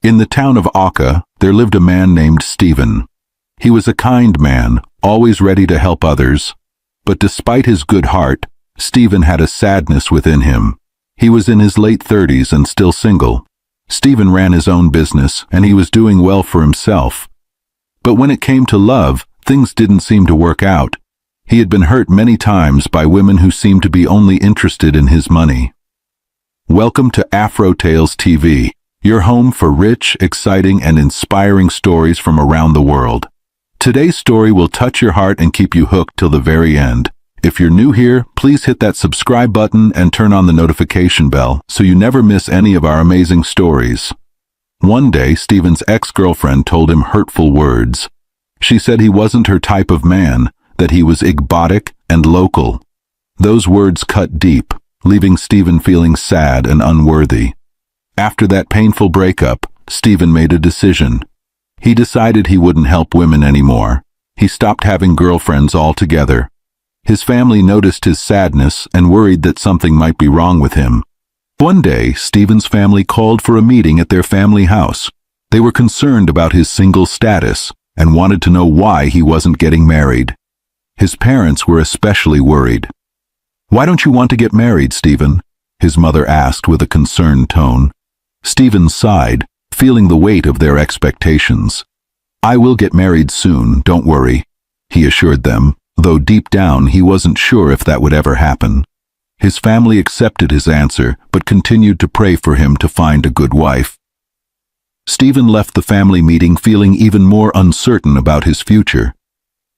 In the town of Aka, there lived a man named Stephen. He was a kind man, always ready to help others. But despite his good heart, Stephen had a sadness within him. He was in his late 30s and still single. Stephen ran his own business, and he was doing well for himself. But when it came to love, things didn't seem to work out. He had been hurt many times by women who seemed to be only interested in his money. Welcome to AfroTales TV, your home for rich, exciting, and inspiring stories from around the world. Today's story will touch your heart and keep you hooked till the very end. If you're new here, please hit that subscribe button and turn on the notification bell so you never miss any of our amazing stories. One day, Stephen's ex-girlfriend told him hurtful words. She said he wasn't her type of man, that he was exotic and local. Those words cut deep, leaving Stephen feeling sad and unworthy. After that painful breakup, Stephen made a decision. He decided he wouldn't help women anymore. He stopped having girlfriends altogether. His family noticed his sadness and worried that something might be wrong with him. One day, Stephen's family called for a meeting at their family house. They were concerned about his single status and wanted to know why he wasn't getting married. His parents were especially worried. "Why don't you want to get married, Stephen?" his mother asked with a concerned tone. Stephen sighed, feeling the weight of their expectations. "I will get married soon, don't worry," he assured them, though deep down he wasn't sure if that would ever happen. His family accepted his answer, but continued to pray for him to find a good wife. Stephen left the family meeting feeling even more uncertain about his future.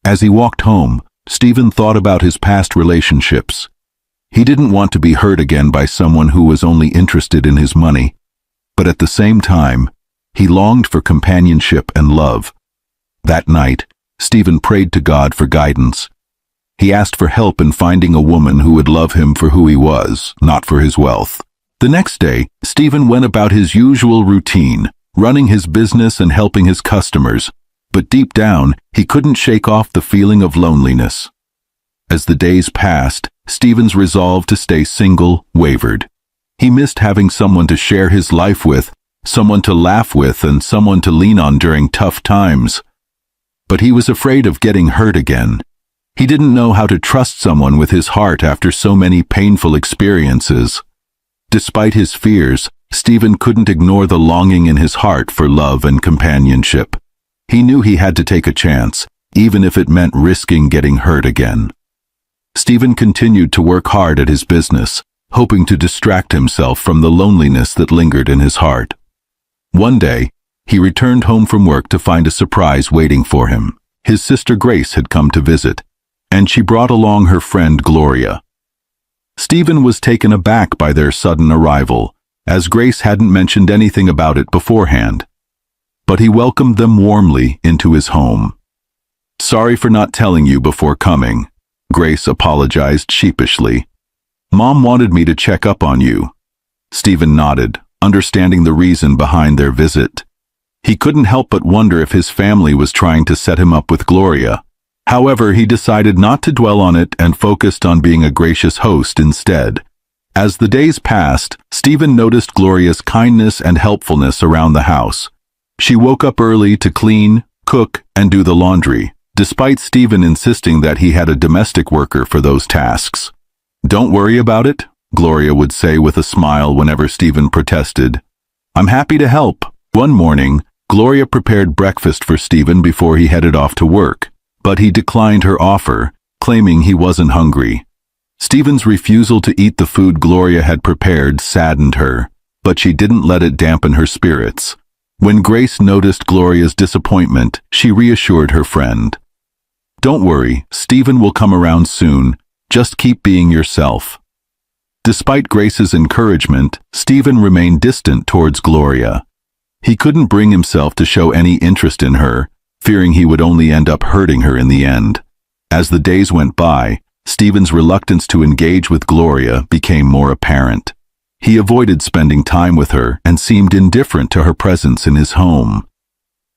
As he walked home, Stephen thought about his past relationships. He didn't want to be hurt again by someone who was only interested in his money. But at the same time, he longed for companionship and love. That night, Stephen prayed to God for guidance. He asked for help in finding a woman who would love him for who he was, not for his wealth. The next day, Stephen went about his usual routine, running his business and helping his customers. But deep down, he couldn't shake off the feeling of loneliness. As the days passed, Stephen's resolve to stay single wavered. He missed having someone to share his life with, someone to laugh with, and someone to lean on during tough times. But he was afraid of getting hurt again. He didn't know how to trust someone with his heart after so many painful experiences. Despite his fears, Stephen couldn't ignore the longing in his heart for love and companionship. He knew he had to take a chance, even if it meant risking getting hurt again. Stephen continued to work hard at his business, hoping to distract himself from the loneliness that lingered in his heart. One day, he returned home from work to find a surprise waiting for him. His sister Grace had come to visit, and she brought along her friend Gloria. Stephen was taken aback by their sudden arrival, as Grace hadn't mentioned anything about it beforehand. But he welcomed them warmly into his home. "Sorry for not telling you before coming," Grace apologized sheepishly. "Mom wanted me to check up on you." Stephen nodded, understanding the reason behind their visit. He couldn't help but wonder if his family was trying to set him up with Gloria. However, he decided not to dwell on it and focused on being a gracious host instead. As the days passed, Stephen noticed Gloria's kindness and helpfulness around the house. She woke up early to clean, cook, and do the laundry, despite Stephen insisting that he had a domestic worker for those tasks. "Don't worry about it," Gloria would say with a smile whenever Stephen protested. "I'm happy to help." One morning, Gloria prepared breakfast for Stephen before he headed off to work, but he declined her offer, claiming he wasn't hungry. Stephen's refusal to eat the food Gloria had prepared saddened her, but she didn't let it dampen her spirits. When Grace noticed Gloria's disappointment, she reassured her friend. "Don't worry, Stephen will come around soon. Just keep being yourself." Despite Grace's encouragement, Stephen remained distant towards Gloria. He couldn't bring himself to show any interest in her, fearing he would only end up hurting her in the end. As the days went by, Stephen's reluctance to engage with Gloria became more apparent. He avoided spending time with her and seemed indifferent to her presence in his home.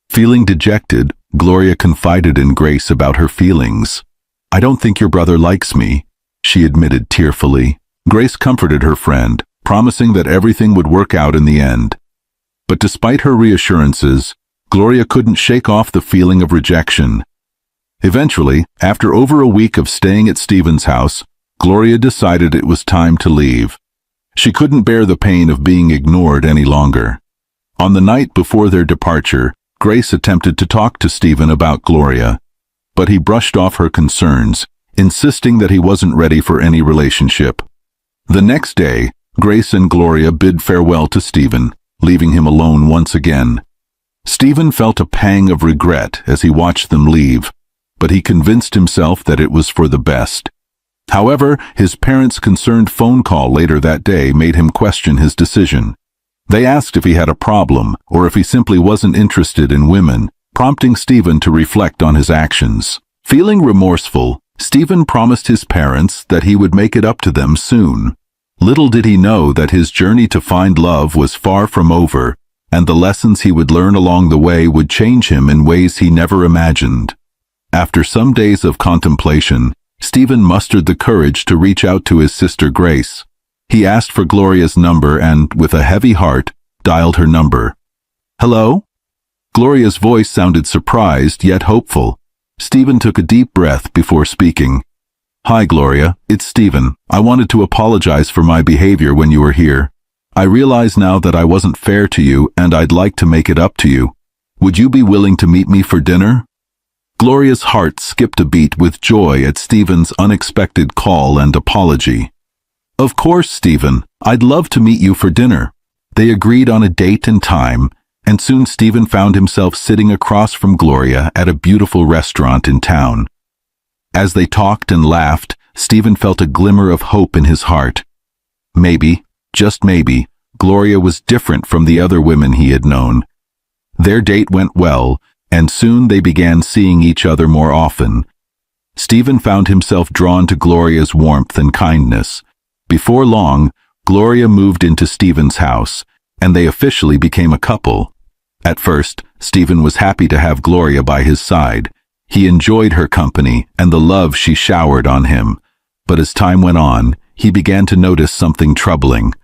Feeling dejected, Gloria confided in Grace about her feelings. "I don't think your brother likes me," she admitted tearfully. Grace comforted her friend, promising that everything would work out in the end. But despite her reassurances, Gloria couldn't shake off the feeling of rejection. Eventually, after over a week of staying at Stephen's house, Gloria decided it was time to leave. She couldn't bear the pain of being ignored any longer. On the night before their departure, Grace attempted to talk to Stephen about Gloria, but he brushed off her concerns, insisting that he wasn't ready for any relationship. The next day, Grace and Gloria bid farewell to Stephen, leaving him alone once again. Stephen felt a pang of regret as he watched them leave, but he convinced himself that it was for the best. However, his parents' concerned phone call later that day made him question his decision. They asked if he had a problem or if he simply wasn't interested in women, prompting Stephen to reflect on his actions. Feeling remorseful, Stephen promised his parents that he would make it up to them soon. Little did he know that his journey to find love was far from over, and the lessons he would learn along the way would change him in ways he never imagined. After some days of contemplation, Stephen mustered the courage to reach out to his sister Grace. He asked for Gloria's number and, with a heavy heart, dialed her number. "Hello?" Gloria's voice sounded surprised yet hopeful. Stephen took a deep breath before speaking. "Hi, Gloria, it's Stephen. I wanted to apologize for my behavior when you were here. I realize now that I wasn't fair to you and I'd like to make it up to you. Would you be willing to meet me for dinner?" Gloria's heart skipped a beat with joy at Stephen's unexpected call and apology. "Of course, Stephen. I'd love to meet you for dinner." They agreed on a date and time, and soon Stephen found himself sitting across from Gloria at a beautiful restaurant in town. As they talked and laughed, Stephen felt a glimmer of hope in his heart. Maybe, just maybe, Gloria was different from the other women he had known. Their date went well, and soon they began seeing each other more often. Stephen found himself drawn to Gloria's warmth and kindness. Before long, Gloria moved into Stephen's house, and they officially became a couple. At first, Stephen was happy to have Gloria by his side. He enjoyed her company and the love she showered on him. But as time went on, he began to notice something troubling.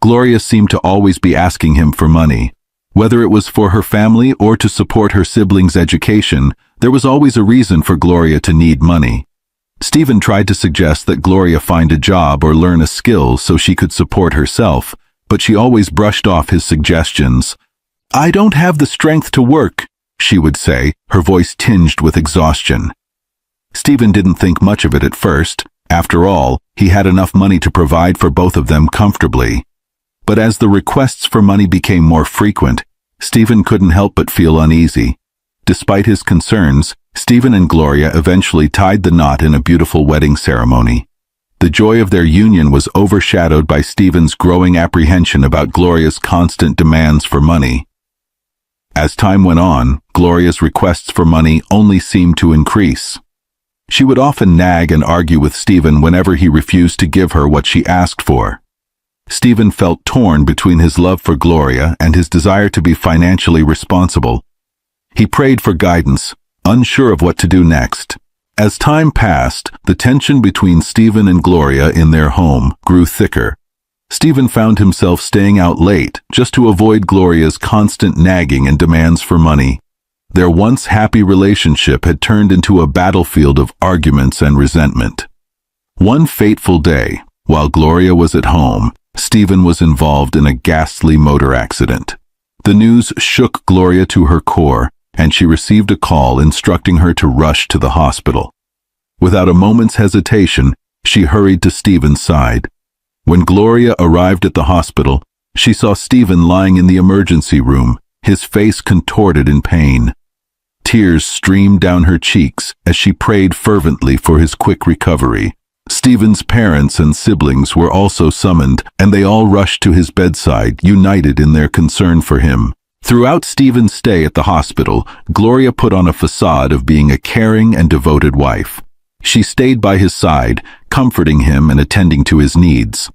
Gloria seemed to always be asking him for money. Whether it was for her family or to support her siblings' education, there was always a reason for Gloria to need money. Stephen tried to suggest that Gloria find a job or learn a skill so she could support herself, but she always brushed off his suggestions. "I don't have the strength to work," she would say, her voice tinged with exhaustion. Stephen didn't think much of it at first. After all, he had enough money to provide for both of them comfortably. But as the requests for money became more frequent, Stephen couldn't help but feel uneasy. Despite his concerns, Stephen and Gloria eventually tied the knot in a beautiful wedding ceremony. The joy of their union was overshadowed by Stephen's growing apprehension about Gloria's constant demands for money. As time went on, Gloria's requests for money only seemed to increase. She would often nag and argue with Stephen whenever he refused to give her what she asked for. Stephen felt torn between his love for Gloria and his desire to be financially responsible. He prayed for guidance, unsure of what to do next. As time passed, the tension between Stephen and Gloria in their home grew thicker. Stephen found himself staying out late just to avoid Gloria's constant nagging and demands for money. Their once happy relationship had turned into a battlefield of arguments and resentment. One fateful day, while Gloria was at home, Stephen was involved in a ghastly motor accident. The news shook Gloria to her core, and she received a call instructing her to rush to the hospital. Without a moment's hesitation, she hurried to Stephen's side. When Gloria arrived at the hospital, she saw Stephen lying in the emergency room, his face contorted in pain. Tears streamed down her cheeks as she prayed fervently for his quick recovery. Stephen's parents and siblings were also summoned, and they all rushed to his bedside, united in their concern for him. Throughout Stephen's stay at the hospital, Gloria put on a facade of being a caring and devoted wife. She stayed by his side, comforting him and attending to his needs.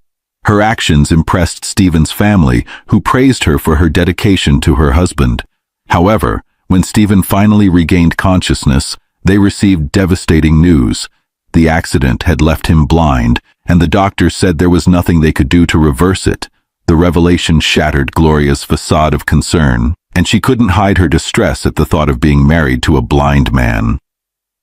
Her actions impressed Stephen's family, who praised her for her dedication to her husband. However, when Stephen finally regained consciousness, they received devastating news. The accident had left him blind, and the doctors said there was nothing they could do to reverse it. The revelation shattered Gloria's facade of concern, and she couldn't hide her distress at the thought of being married to a blind man.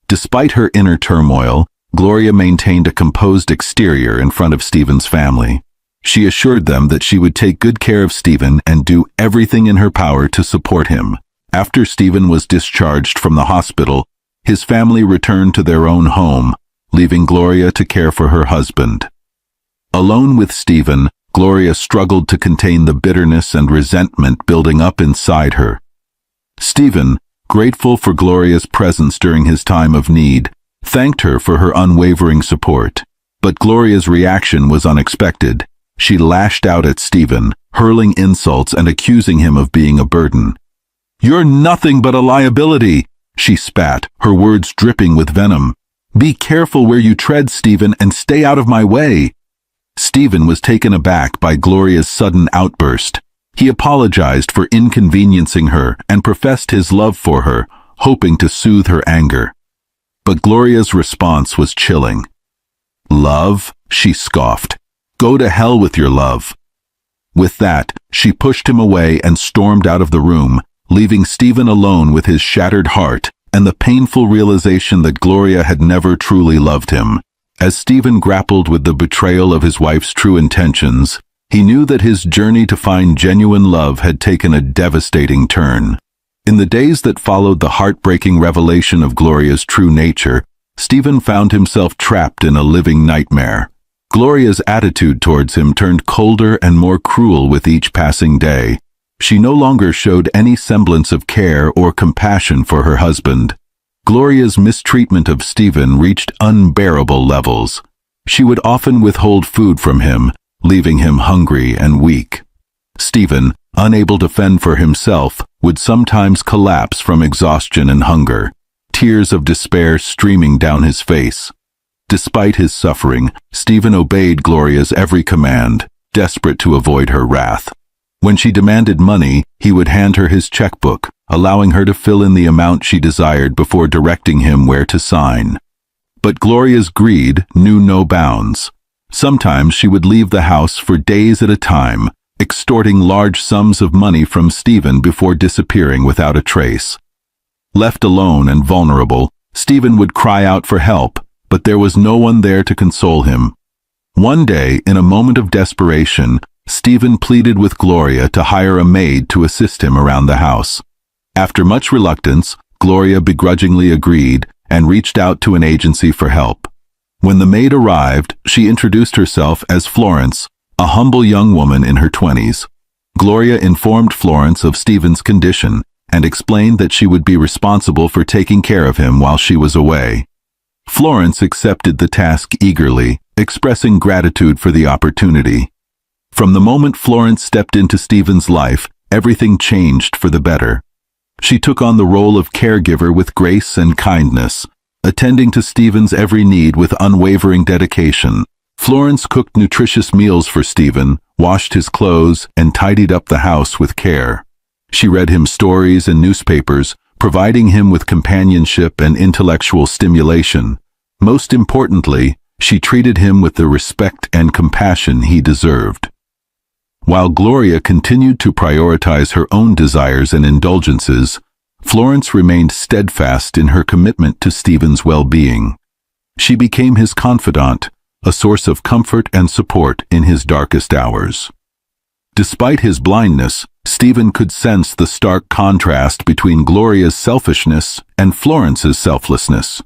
Despite her inner turmoil, Gloria maintained a composed exterior in front of Stephen's family. She assured them that she would take good care of Stephen and do everything in her power to support him. After Stephen was discharged from the hospital, his family returned to their own home, leaving Gloria to care for her husband. Alone with Stephen, Gloria struggled to contain the bitterness and resentment building up inside her. Stephen, grateful for Gloria's presence during his time of need, thanked her for her unwavering support. But Gloria's reaction was unexpected. She lashed out at Stephen, hurling insults and accusing him of being a burden. "You're nothing but a liability," she spat, her words dripping with venom. "Be careful where you tread, Stephen, and stay out of my way." Stephen was taken aback by Gloria's sudden outburst. He apologized for inconveniencing her and professed his love for her, hoping to soothe her anger. But Gloria's response was chilling. "Love?" she scoffed. "Go to hell with your love." With that, she pushed him away and stormed out of the room, leaving Stephen alone with his shattered heart and the painful realization that Gloria had never truly loved him. As Stephen grappled with the betrayal of his wife's true intentions, he knew that his journey to find genuine love had taken a devastating turn. In the days that followed the heartbreaking revelation of Gloria's true nature, Stephen found himself trapped in a living nightmare. Gloria's attitude towards him turned colder and more cruel with each passing day. She no longer showed any semblance of care or compassion for her husband. Gloria's mistreatment of Stephen reached unbearable levels. She would often withhold food from him, leaving him hungry and weak. Stephen, unable to fend for himself, would sometimes collapse from exhaustion and hunger, tears of despair streaming down his face. Despite his suffering, Stephen obeyed Gloria's every command, desperate to avoid her wrath. When she demanded money, he would hand her his checkbook, allowing her to fill in the amount she desired before directing him where to sign. But Gloria's greed knew no bounds. Sometimes she would leave the house for days at a time, extorting large sums of money from Stephen before disappearing without a trace. Left alone and vulnerable, Stephen would cry out for help, but there was no one there to console him. One day, in a moment of desperation, Stephen pleaded with Gloria to hire a maid to assist him around the house. After much reluctance, Gloria begrudgingly agreed and reached out to an agency for help. When the maid arrived, she introduced herself as Florence, a humble young woman in her 20s. Gloria informed Florence of Stephen's condition and explained that she would be responsible for taking care of him while she was away. Florence accepted the task eagerly, expressing gratitude for the opportunity. From the moment Florence stepped into Stephen's life, everything changed for the better. She took on the role of caregiver with grace and kindness, attending to Stephen's every need with unwavering dedication. Florence cooked nutritious meals for Stephen, washed his clothes, and tidied up the house with care. She read him stories and newspapers, providing him with companionship and intellectual stimulation. Most importantly, she treated him with the respect and compassion he deserved. While Gloria continued to prioritize her own desires and indulgences, Florence remained steadfast in her commitment to Stephen's well-being. She became his confidant, a source of comfort and support in his darkest hours. Despite his blindness, Stephen could sense the stark contrast between Gloria's selfishness and Florence's selflessness.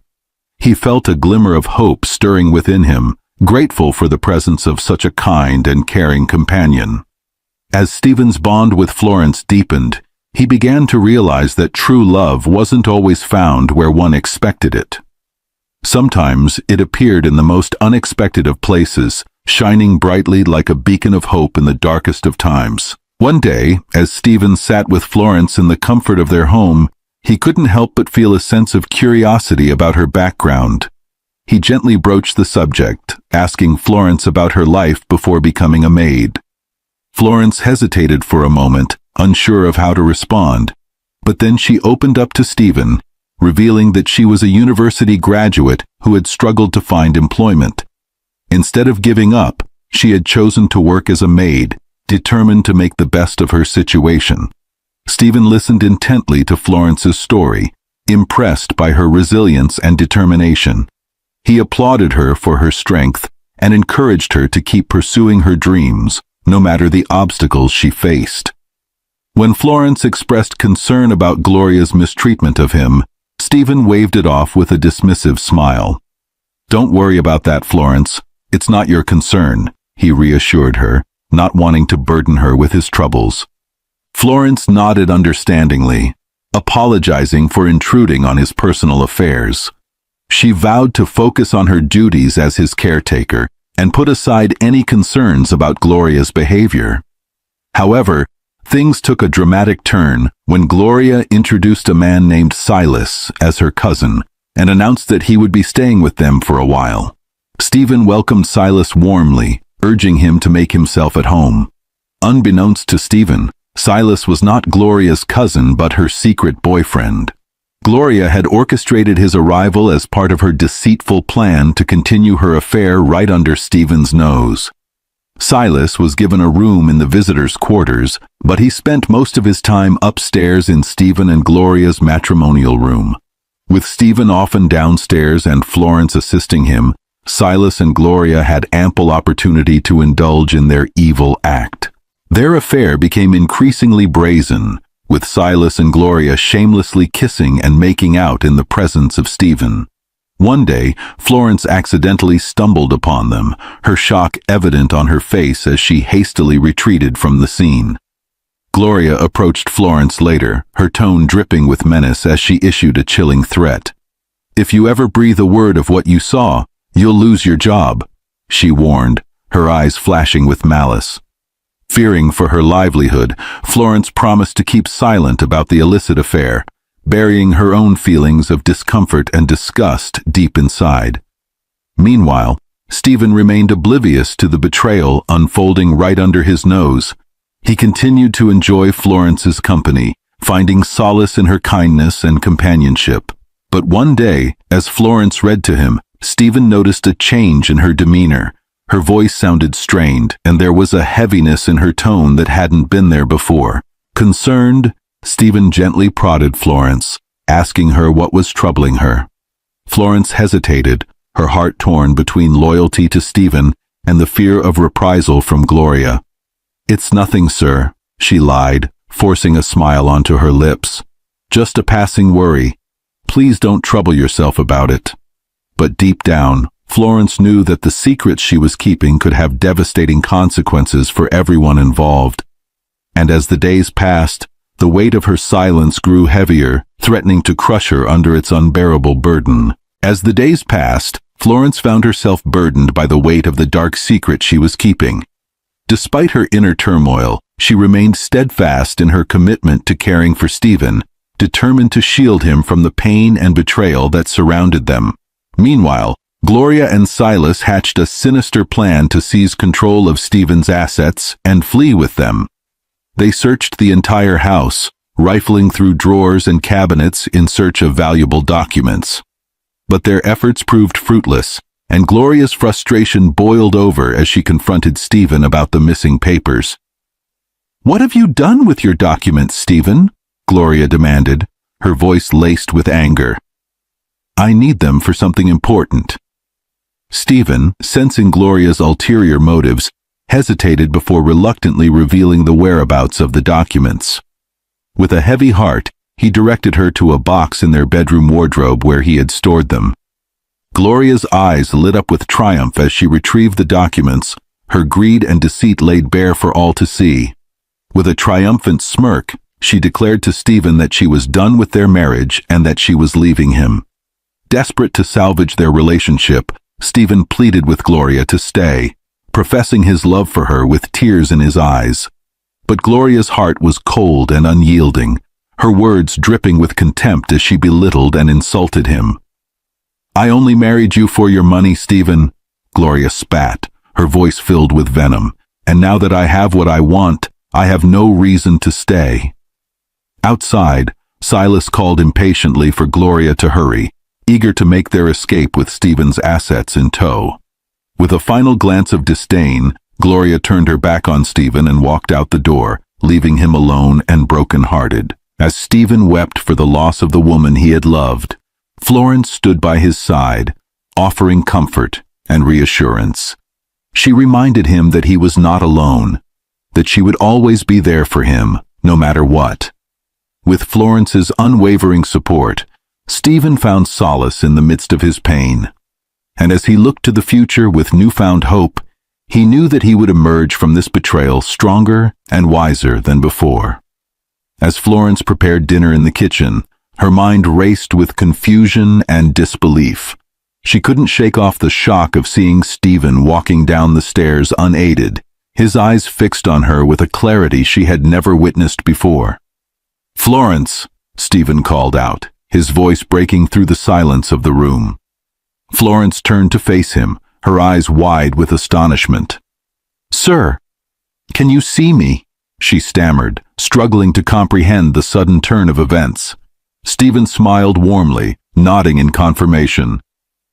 He felt a glimmer of hope stirring within him, grateful for the presence of such a kind and caring companion. As Stephen's bond with Florence deepened, he began to realize that true love wasn't always found where one expected it. Sometimes it appeared in the most unexpected of places, shining brightly like a beacon of hope in the darkest of times. One day, as Stephen sat with Florence in the comfort of their home, he couldn't help but feel a sense of curiosity about her background. He gently broached the subject, asking Florence about her life before becoming a maid. Florence hesitated for a moment, unsure of how to respond, but then she opened up to Stephen, revealing that she was a university graduate who had struggled to find employment. Instead of giving up, she had chosen to work as a maid, determined to make the best of her situation. Stephen listened intently to Florence's story, impressed by her resilience and determination. He applauded her for her strength and encouraged her to keep pursuing her dreams, no matter the obstacles she faced. When Florence expressed concern about Gloria's mistreatment of him, Stephen waved it off with a dismissive smile. "Don't worry about that, Florence. It's not your concern," he reassured her, not wanting to burden her with his troubles. Florence nodded understandingly, apologizing for intruding on his personal affairs. She vowed to focus on her duties as his caretaker and put aside any concerns about Gloria's behavior. However, things took a dramatic turn when Gloria introduced a man named Silas as her cousin and announced that he would be staying with them for a while. Stephen welcomed Silas warmly, urging him to make himself at home. Unbeknownst to Stephen, Silas was not Gloria's cousin but her secret boyfriend. Gloria had orchestrated his arrival as part of her deceitful plan to continue her affair right under Stephen's nose. Silas was given a room in the visitors' quarters, but he spent most of his time upstairs in Stephen and Gloria's matrimonial room. With Stephen often downstairs and Florence assisting him, Silas and Gloria had ample opportunity to indulge in their evil act. Their affair became increasingly brazen, with Silas and Gloria shamelessly kissing and making out in the presence of Stephen. One day, Florence accidentally stumbled upon them, her shock evident on her face as she hastily retreated from the scene. Gloria approached Florence later, her tone dripping with menace as she issued a chilling threat. "If you ever breathe a word of what you saw, you'll lose your job," she warned, her eyes flashing with malice. Fearing for her livelihood, Florence promised to keep silent about the illicit affair, burying her own feelings of discomfort and disgust deep inside. Meanwhile, Stephen remained oblivious to the betrayal unfolding right under his nose. He continued to enjoy Florence's company, finding solace in her kindness and companionship. But one day, as Florence read to him, Stephen noticed a change in her demeanor. Her voice sounded strained, and there was a heaviness in her tone that hadn't been there before. Concerned, Stephen gently prodded Florence, asking her what was troubling her. Florence hesitated, her heart torn between loyalty to Stephen and the fear of reprisal from Gloria. "It's nothing, sir," she lied, forcing a smile onto her lips. "Just a passing worry. Please don't trouble yourself about it." But deep down, Florence knew that the secrets she was keeping could have devastating consequences for everyone involved. And as the days passed, the weight of her silence grew heavier, threatening to crush her under its unbearable burden. As the days passed, Florence found herself burdened by the weight of the dark secret she was keeping. Despite her inner turmoil, she remained steadfast in her commitment to caring for Stephen, determined to shield him from the pain and betrayal that surrounded them. Meanwhile, Gloria and Silas hatched a sinister plan to seize control of Stephen's assets and flee with them. They searched the entire house, rifling through drawers and cabinets in search of valuable documents. But their efforts proved fruitless, and Gloria's frustration boiled over as she confronted Stephen about the missing papers. "What have you done with your documents, Stephen?" Gloria demanded, her voice laced with anger. "I need them for something important." Stephen, sensing Gloria's ulterior motives, hesitated before reluctantly revealing the whereabouts of the documents. With a heavy heart, he directed her to a box in their bedroom wardrobe where he had stored them. Gloria's eyes lit up with triumph as she retrieved the documents, her greed and deceit laid bare for all to see. With a triumphant smirk, she declared to Stephen that she was done with their marriage and that she was leaving him. Desperate to salvage their relationship, Stephen pleaded with Gloria to stay, professing his love for her with tears in his eyes. But Gloria's heart was cold and unyielding, her words dripping with contempt as she belittled and insulted him. "I only married you for your money, Stephen," Gloria spat, her voice filled with venom. "And now that I have what I want, I have no reason to stay." Outside, Silas called impatiently for Gloria to hurry, eager to make their escape with Stephen's assets in tow. With a final glance of disdain, Gloria turned her back on Stephen and walked out the door, leaving him alone and broken-hearted. As Stephen wept for the loss of the woman he had loved, Florence stood by his side, offering comfort and reassurance. She reminded him that he was not alone, that she would always be there for him, no matter what. With Florence's unwavering support, Stephen found solace in the midst of his pain. And as he looked to the future with newfound hope, he knew that he would emerge from this betrayal stronger and wiser than before. As Florence prepared dinner in the kitchen, her mind raced with confusion and disbelief. She couldn't shake off the shock of seeing Stephen walking down the stairs unaided, his eyes fixed on her with a clarity she had never witnessed before. "Florence," Stephen called out, his voice breaking through the silence of the room. Florence turned to face him, her eyes wide with astonishment. "Sir, can you see me?" she stammered, struggling to comprehend the sudden turn of events. Stephen smiled warmly, nodding in confirmation.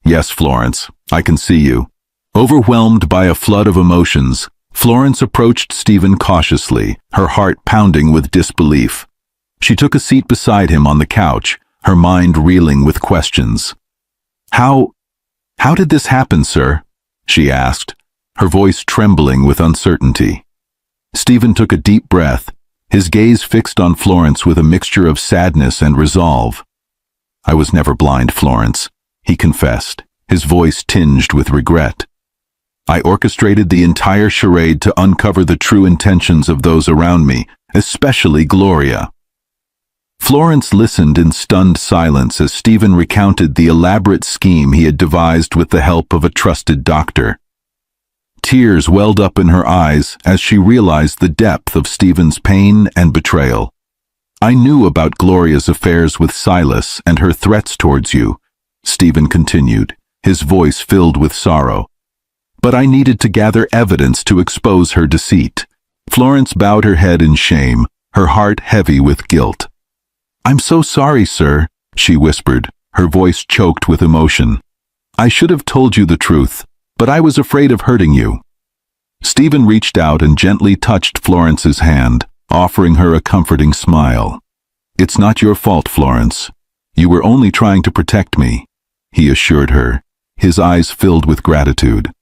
"Yes, Florence, I can see you." Overwhelmed by a flood of emotions, Florence approached Stephen cautiously, her heart pounding with disbelief. She took a seat beside him on the couch, her mind reeling with questions. How did this happen, sir?" she asked, her voice trembling with uncertainty. Stephen took a deep breath, his gaze fixed on Florence with a mixture of sadness and resolve. "I was never blind, Florence," he confessed, his voice tinged with regret. "I orchestrated the entire charade to uncover the true intentions of those around me, especially Gloria." Florence listened in stunned silence as Stephen recounted the elaborate scheme he had devised with the help of a trusted doctor. Tears welled up in her eyes as she realized the depth of Stephen's pain and betrayal. "I knew about Gloria's affairs with Silas and her threats towards you," Stephen continued, his voice filled with sorrow. "But I needed to gather evidence to expose her deceit." Florence bowed her head in shame, her heart heavy with guilt. "I'm so sorry, sir," she whispered, her voice choked with emotion. "I should have told you the truth, but I was afraid of hurting you." Stephen reached out and gently touched Florence's hand, offering her a comforting smile. "It's not your fault, Florence. You were only trying to protect me," he assured her, his eyes filled with gratitude.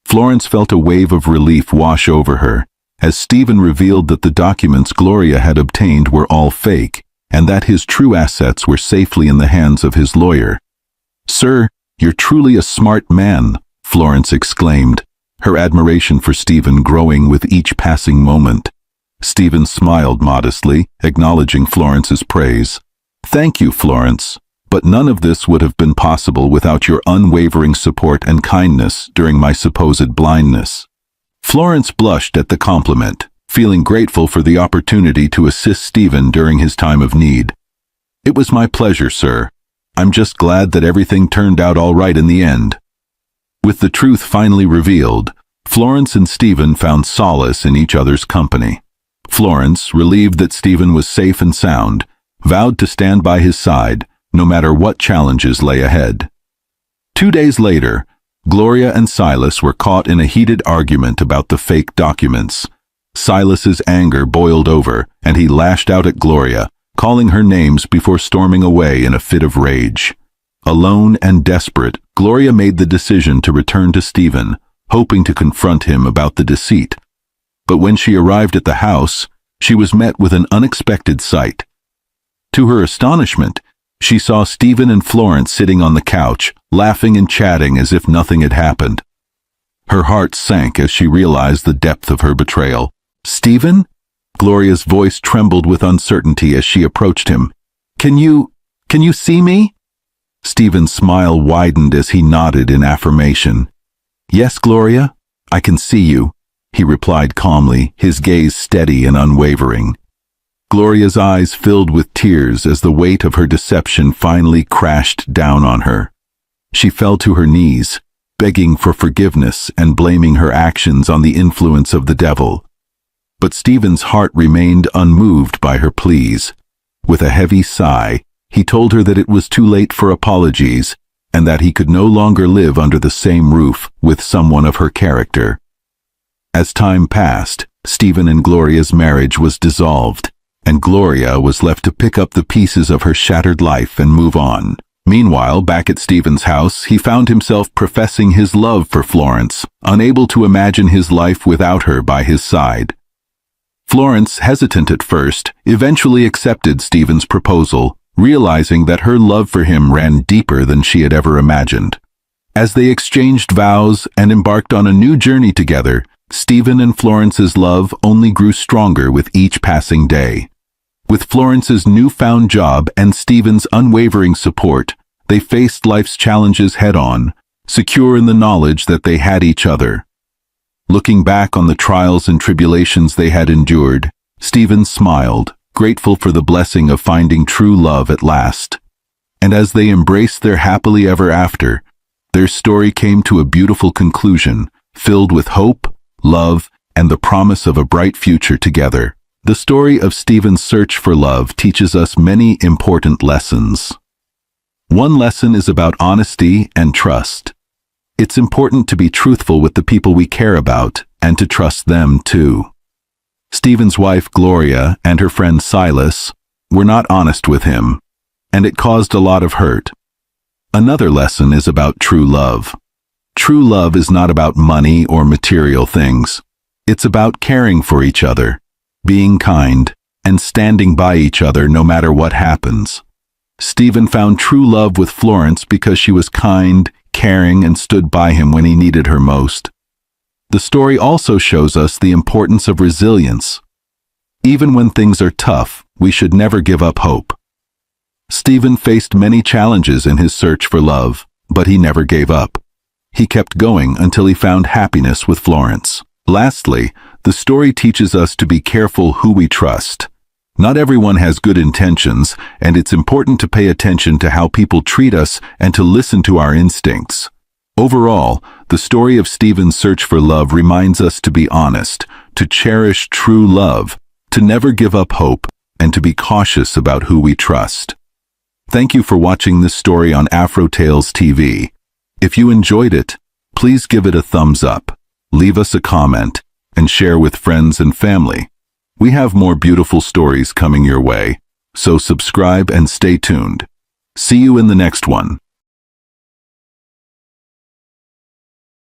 Florence felt a wave of relief wash over her, as Stephen revealed that the documents Gloria had obtained were all fake, and that his true assets were safely in the hands of his lawyer. "Sir, you're truly a smart man," Florence exclaimed, her admiration for Stephen growing with each passing moment. Stephen smiled modestly, acknowledging Florence's praise. "Thank you, Florence, but none of this would have been possible without your unwavering support and kindness during my supposed blindness." Florence blushed at the compliment, feeling grateful for the opportunity to assist Stephen during his time of need. "It was my pleasure, sir. I'm just glad that everything turned out all right in the end." With the truth finally revealed, Florence and Stephen found solace in each other's company. Florence, relieved that Stephen was safe and sound, vowed to stand by his side, no matter what challenges lay ahead. 2 days later, Gloria and Silas were caught in a heated argument about the fake documents. Silas's anger boiled over, and he lashed out at Gloria, calling her names before storming away in a fit of rage. Alone and desperate, Gloria made the decision to return to Stephen, hoping to confront him about the deceit. But when she arrived at the house, she was met with an unexpected sight. To her astonishment, she saw Stephen and Florence sitting on the couch, laughing and chatting as if nothing had happened. Her heart sank as she realized the depth of her betrayal. "Stephen?" Gloria's voice trembled with uncertainty as she approached him. Can you see me?" Stephen's smile widened as he nodded in affirmation. "Yes, Gloria, I can see you," he replied calmly, his gaze steady and unwavering. Gloria's eyes filled with tears as the weight of her deception finally crashed down on her. She fell to her knees, begging for forgiveness and blaming her actions on the influence of the devil. But Stephen's heart remained unmoved by her pleas. With a heavy sigh, he told her that it was too late for apologies and that he could no longer live under the same roof with someone of her character. As time passed, Stephen and Gloria's marriage was dissolved, and Gloria was left to pick up the pieces of her shattered life and move on. Meanwhile, back at Stephen's house, he found himself professing his love for Florence, unable to imagine his life without her by his side. Florence, hesitant at first, eventually accepted Stephen's proposal, realizing that her love for him ran deeper than she had ever imagined. As they exchanged vows and embarked on a new journey together, Stephen and Florence's love only grew stronger with each passing day. With Florence's newfound job and Stephen's unwavering support, they faced life's challenges head-on, secure in the knowledge that they had each other. Looking back on the trials and tribulations they had endured, Stephen smiled, grateful for the blessing of finding true love at last. And as they embraced their happily ever after, their story came to a beautiful conclusion, filled with hope, love, and the promise of a bright future together. The story of Stephen's search for love teaches us many important lessons. One lesson is about honesty and trust. It's important to be truthful with the people we care about and to trust them too. Stephen's wife Gloria and her friend Silas were not honest with him, and it caused a lot of hurt. Another lesson is about true love. True love is not about money or material things. It's about caring for each other, being kind, and standing by each other no matter what happens. Stephen found true love with Florence because she was kind, caring, and stood by him when he needed her most. The story also shows us the importance of resilience. Even when things are tough, we should never give up hope. Stephen faced many challenges in his search for love, but he never gave up. He kept going until he found happiness with Florence. Lastly, the story teaches us to be careful who we trust. Not everyone has good intentions, and it's important to pay attention to how people treat us and to listen to our instincts. Overall, the story of Stephen's search for love reminds us to be honest, to cherish true love, to never give up hope, and to be cautious about who we trust. Thank you for watching this story on AfroTales TV. If you enjoyed it, please give it a thumbs up, leave us a comment, and share with friends and family. We have more beautiful stories coming your way, so subscribe and stay tuned. See you in the next one.